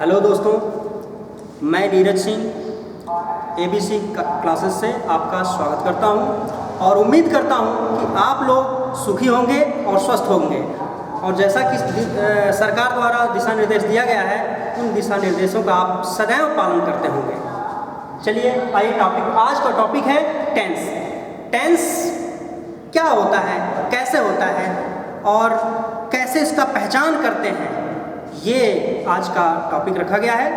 Hello दोस्तों, मैं Neeraj Singh ABC classes से आपका स्वागत करता हूं और उम्मीद करता हूं कि आप लोग सुखी होंगे और स्वस्थ होंगे और जैसा कि सरकार द्वारा दिशा निर्देश दिया गया है उन दिशा निर्देशों का आप सदैव पालन करते होंगे। चलिए आइए आज का टॉपिक है टेंस। टेंस क्या होता है, कैसे होता है और कैसे इसका पहचान करते हैं, ये आज का टॉपिक रखा गया है।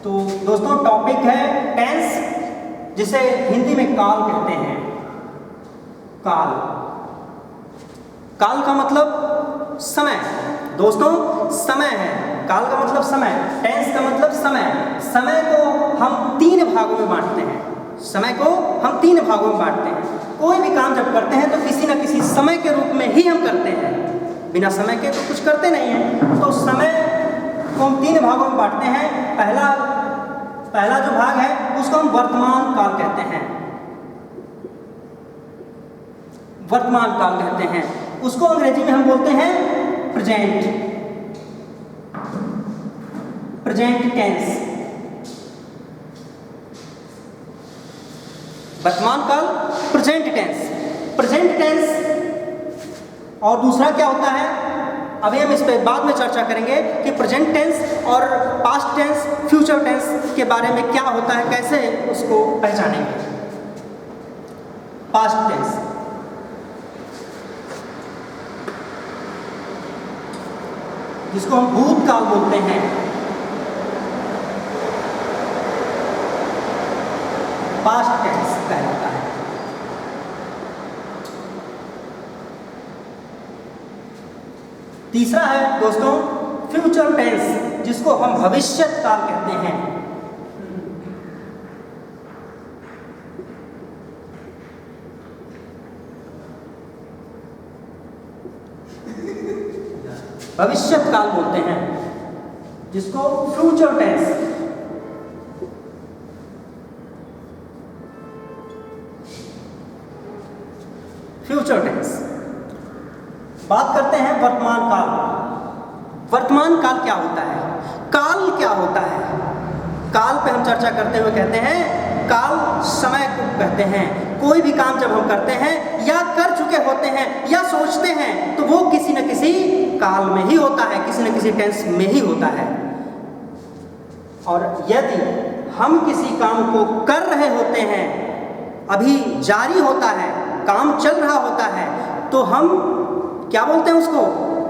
तो दोस्तों टॉपिक है टेंस, जिसे हिंदी में काल कहते हैं। काल, काल का मतलब समय। दोस्तों समय है, काल का मतलब समय, टेंस का मतलब समय। समय को हम 3 भागों में बांटते हैं। समय को हम 3 भागों में बांटते हैं। कोई भी काम जब करते हैं तो किसी न किसी समय के रूप में ही हम करते हैं, बिना समय के तो कुछ करते नहीं हैं। तो समय को हम 3 भागों में बांटते हैं। पहला जो भाग है उसको हम वर्तमान काल कहते हैं। वर्तमान काल कहते हैं उसको अंग्रेजी में हम बोलते हैं प्रेजेंट, प्रेजेंट टेंस। वर्तमान काल प्रेजेंट टेंस, प्रेजेंट टेंस। और दूसरा क्या होता है, अभी हम इस पर बाद में चर्चा करेंगे कि प्रेजेंट टेंस और पास्ट टेंस, फ्यूचर टेंस के बारे में क्या होता है, कैसे उसको पहचानेंगे। पास्ट टेंस, जिसको हम भूतकाल बोलते हैं। पास्ट टेंस कहलाता है। तीसरा है दोस्तों फ्यूचर टेंस, जिसको हम भविष्य काल कहते हैं। भविष्य काल बोलते हैं, जिसको फ्यूचर टेंस। Future tense. बात करते हैं वर्तमान काल। वर्तमान काल क्या होता है, काल क्या होता है। काल पे हम चर्चा करते हुए कहते हैं काल समय को कहते हैं। कोई भी काम जब हम करते हैं या कर चुके होते हैं या सोचते हैं तो वो किसी न किसी काल में ही होता है, किसी न किसी टेंस में ही होता है। और यदि हम किसी काम को कर रहे होते हैं, अभी जारी होता है, काम चल रहा होता है, तो हम क्या बोलते हैं, उसको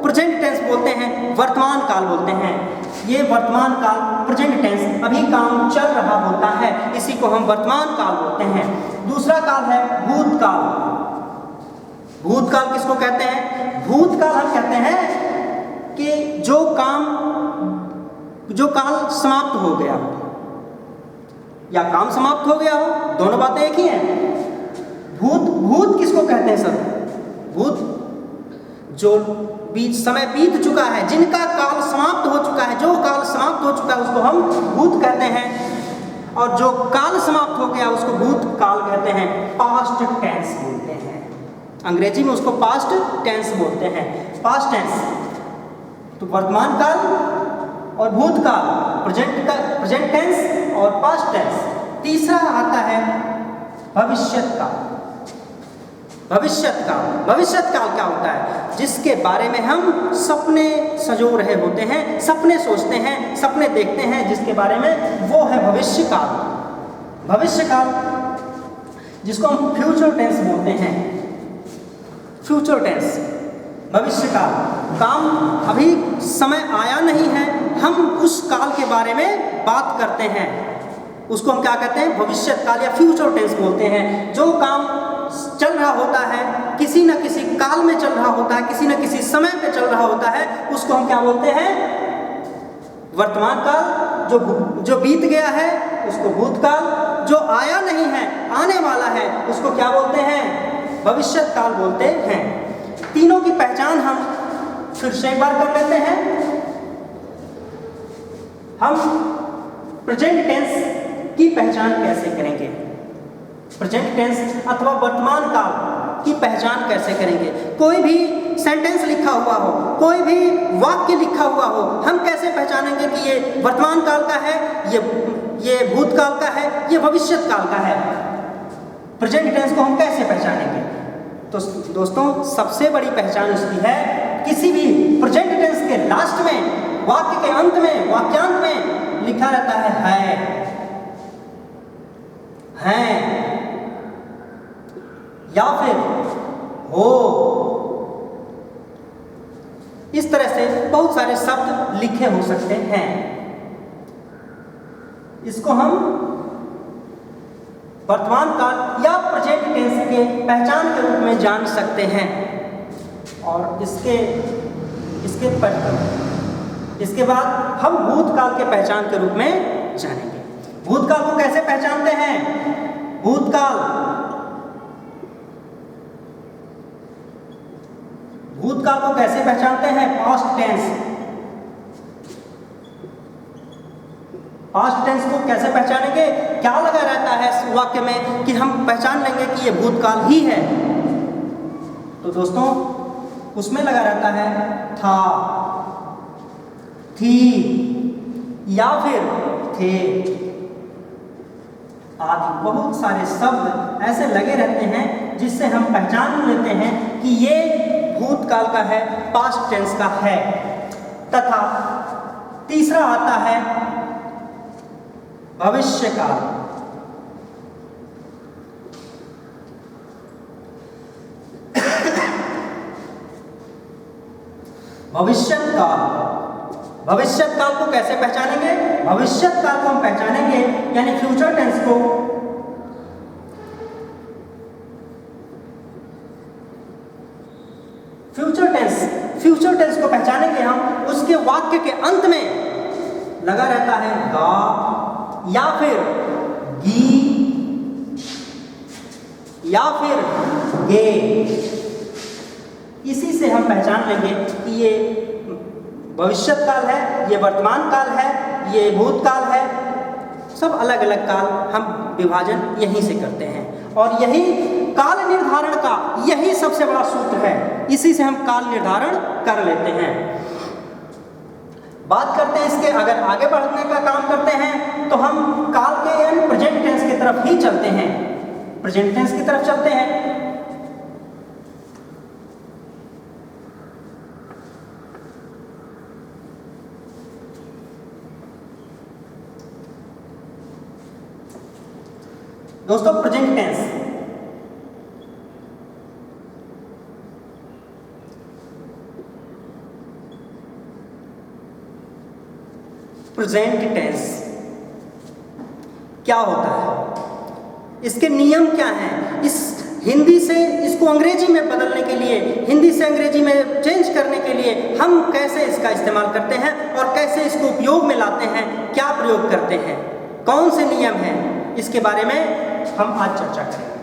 प्रेजेंट टेंस बोलते हैं, वर्तमान काल बोलते हैं। ये वर्तमान काल प्रेजेंट टेंस, अभी काम चल रहा होता है, इसी को हम वर्तमान काल बोलते हैं। दूसरा काल है भूतकाल। भूतकाल किसको कहते हैं, भूतकाल हम कहते हैं कि जो काल समाप्त हो गया हो या काम समाप्त हो गया हो, दोनों बातें एक ही हैं। भूत किसको कहते हैं सर, भूत जो समय बीत चुका है, जिनका काल समाप्त हो चुका है, जो काल समाप्त हो चुका है उसको हम भूत कहते हैं। और जो काल समाप्त हो गया उसको भूत काल कहते हैं, पास्ट टेंस बोलते हैं। अंग्रेजी में उसको पास्ट टेंस बोलते हैं, पास्ट टेंस। तो वर्तमान काल और भूतकाल, प्रेजेंट टेंस और पास्ट टेंस। तीसरा आता है भविष्यत काल। भविष्यत काल, भविष्यत काल क्या होता है, जिसके बारे में हम सपने संजो रहे होते हैं, सपने सोचते हैं, सपने देखते हैं, जिसके बारे में, वो है भविष्य काल। भविष्य काल जिसको हम फ्यूचर टेंस बोलते हैं। फ्यूचर टेंस, भविष्य काल। काम अभी समय आया नहीं है, हम उस काल के बारे में बात करते हैं, उसको हम क्या कहते हैं, भविष्यत काल या फ्यूचर टेंस बोलते हैं। जो काम चल रहा होता है, किसी न किसी काल में चल रहा होता है, किसी न किसी समय पे चल रहा होता है, उसको हम क्या बोलते हैं, वर्तमान काल। जो बीत गया है उसको भूतकाल, जो आया नहीं है, आने वाला है, उसको क्या बोलते हैं, भविष्यत काल बोलते हैं। तीनों की पहचान हम फिर से एक बार कर लेते हैं। हम प्रेजेंट टेंस की पहचान कैसे करेंगे, प्रेजेंट टेंस अथवा वर्तमान काल की पहचान कैसे करेंगे। कोई भी सेंटेंस लिखा हुआ हो, कोई भी वाक्य लिखा हुआ हो, हम कैसे पहचानेंगे कि ये वर्तमान काल का है, ये भूतकाल का है, ये भविष्यत काल का है? प्रेजेंट टेंस को हम कैसे पहचानेंगे? तो दोस्तों, सबसे बड़ी पहचान उसकी है, किसी भी प्रेजेंट टेंस के लास्ट में, वाक्य के अंत में, वाक्यांत में लिखा रहता है या फिर हो। इस तरह से बहुत सारे शब्द लिखे हो सकते हैं। इसको हम वर्तमान काल या प्रेजेंट टेंस के पहचान के रूप में जान सकते हैं। और इसके बाद हम भूतकाल के पहचान के रूप में जानेंगे। भूतकाल को कैसे पहचानते हैं? भूतकाल को कैसे पहचानते हैं? पास्ट टेंस को कैसे पहचानेंगे? क्या लगा रहता है इस वाक्य में कि हम पहचान लेंगे कि ये भूतकाल ही है? तो दोस्तों, उसमें लगा रहता है था, थी या फिर थे आदि। बहुत सारे शब्द ऐसे लगे रहते हैं जिससे हम पहचान लेते हैं कि ये भूतकाल का है, पास्ट टेंस का है। तथा तीसरा आता है भविष्यकाल। भविष्यत काल को कैसे पहचानेंगे? भविष्यत काल को हम पहचानेंगे, यानी फ्यूचर टेंस को, फ्यूचर टेंस को पहचानेंगे हम। उसके वाक्य के अंत में लगा रहता है गा या फिर गी या फिर गे। इसी से हम पहचान लेंगे कि ये भविष्यत काल है, ये वर्तमान काल है, ये भूतकाल है। सब अलग अलग काल हम विभाजन यहीं से करते हैं। और यही काल निर्धारण का यही सबसे बड़ा सूत्र है। इसी से हम काल निर्धारण कर लेते हैं। बात करते हैं इसके, अगर आगे बढ़ने का काम करते हैं तो हम काल के यानी प्रेजेंट टेंस की तरफ ही चलते हैं। प्रेजेंट टेंस की तरफ चलते हैं। दोस्तों, प्रेजेंट टेंस क्या होता है? इसके नियम क्या हैं? इस हिंदी से इसको अंग्रेजी में बदलने के लिए, हिंदी से अंग्रेजी में चेंज करने के लिए हम कैसे इसका इस्तेमाल करते हैं और कैसे इसको उपयोग में लाते हैं, क्या प्रयोग करते हैं, कौन से नियम हैं, इसके बारे में हम आज चर्चा करेंगे।